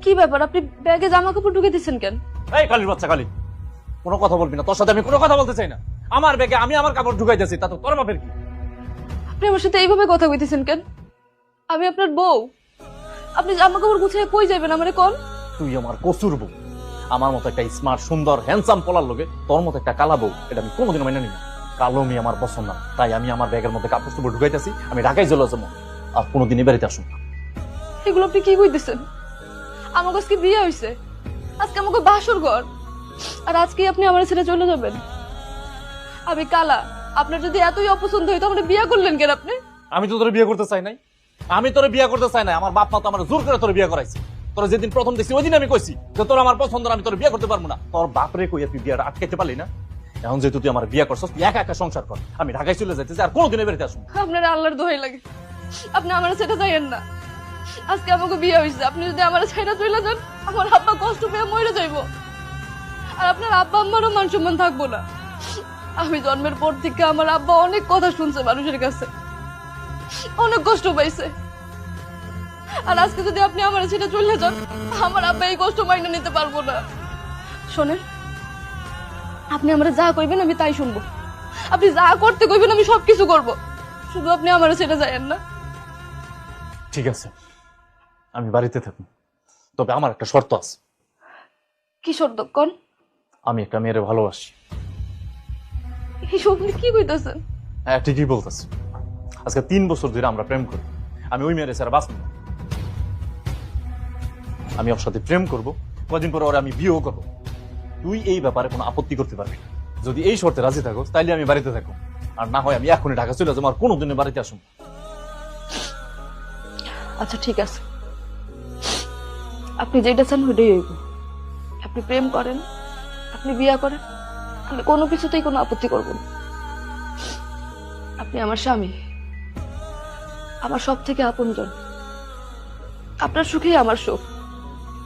কি ব্যাপার, আপনি ব্যাগে জামা কাপড় ঢুকে দিচ্ছেন কেন? এই কালির বাচ্চা কালি, কোনো কথা বলবি না, তোর সাথে আমি কোনো কথা বলতে চাই না। আমার ব্যাগে আমি আমার কাপড় ঢুকাইতেছি, তা তো তোর বাপের কি? আপনি আমার সাথে এইভাবে কথা কইতেছেন কেন? আমি আপনার বউ, আপনি জামা কাপড় গুছিয়ে কই যাবেন আমারে কোন? তুই আমার কসুর বউ, আমার মতো একটা স্মার্ট সুন্দর হ্যান্ডসাম পোলার লোকে তোর মতো একটা কালা বউ, এটা আমি কোনোদিনও মেনে নিই না। কালো মেয়ে আমার পছন্দ না, তাই আমি আমার ব্যাগের মধ্যে কাপড় চোপড় ঢুকাইতেছি, আমি ঢাকায় চলে যাবো, আর কোনোদিনই বাড়িতে আসুন না। এগুলো আপনি কি কইতেছেন? আমার আজকে বিয়ে হইছে, আজকে আমাকে বাসর ঘর, আর আজকে আপনি আমার ছেড়ে চলে যাবেন? আমি কালা, আপনার যদি এতই অপছন্দ হইতো আপনি বিয়ে করলেন কেন? আপনি আমি তো তোর বিয়ে করতে চাই নাই, আমি তোর বিয়ে করতে চাই নাই, আমার বাপ মা তো আমার জোর করে তোর বিয়ে করাইছে। তোর যেদিন প্রথম দেখছি ওই দিন আমি কইছি যে তোর আমার পছন্দ না, আমি তোর বিয়ে করতে পারবো না। তোর বাপরে কই তুই বিয়েটা আটকাইতে পারলি না? এখন যেহেতু তুই আমার বিয়ে করছস, তুই একা একা সংসার কর, আমি ঢাকায় চলে যাইতেছি, আর কোনোদিনই বাড়িতে আসুন। আপনার আল্লাহর দোহাই লাগে, আপনি আমার ছেড়ে যাইয়েন না। আজকে আমাকে বিয়ে হয়েছে, আপনি যদি আমার ছেড়ে চলে যান আমার আব্বা কষ্ট পেয়ে মরে যাইবো, আর আপনার আব্বা আম্মারও মান সম্মান থাকবো না। আমি জন্মের পর থেকে আমার আব্বা অনেক কথা শুনছে মানুষের কাছে, অনেক কষ্ট পাইছে, আর আজকে যদি আপনি আমার ছেড়ে চলে যান আমার আব্বা এই কষ্ট মাইনে নিতে পারবো না। শোনেন, আপনি আমরা যা কইবেন আমি তাই শুনবো, আপনি যা করতে কইবেন আমি সবকিছু করব, শুধু আপনি আমার ছেড়ে যায়েন না। ঠিক আছে, আমি বাড়িতে থাকবো, তবে আমার একটা শর্ত আছে। কি শর্ত কোন? আমি একটা মেয়েরে ভালোবাসি। এইসব আপনি কি কইতেছেন? হ্যাঁ ঠিকই বলতেছি, আজকে 3 বছর ধরে আমরা প্রেম করি, আমি ওই মেয়েরে ছাড়া বাঁচব না। আমি ওর সাথে প্রেম করব, কদিন পরে ওরে আমি বিয়েও করবো। তুই এই ব্যাপারে কোনো আপত্তি করতে পারবি না। যদি এই শর্তে রাজি থাকো তাইলে আমি বাড়িতে থাকবো, আর না হয় আমি এখনই ঢাকা চলে যাবো, আর কোনোদিনই বাড়িতে আসুন। আচ্ছা ঠিক আছে, আপনি যেটা চান ওইটাই হইব। আপনি প্রেম করেন, আপনি বিয়া করেন, আমি কোনো কিছুতেই কোনো আপত্তি করব না। আপনি আমার স্বামী, আমার সব থেকে আপনজন, আপনার সুখেই আমার সুখ।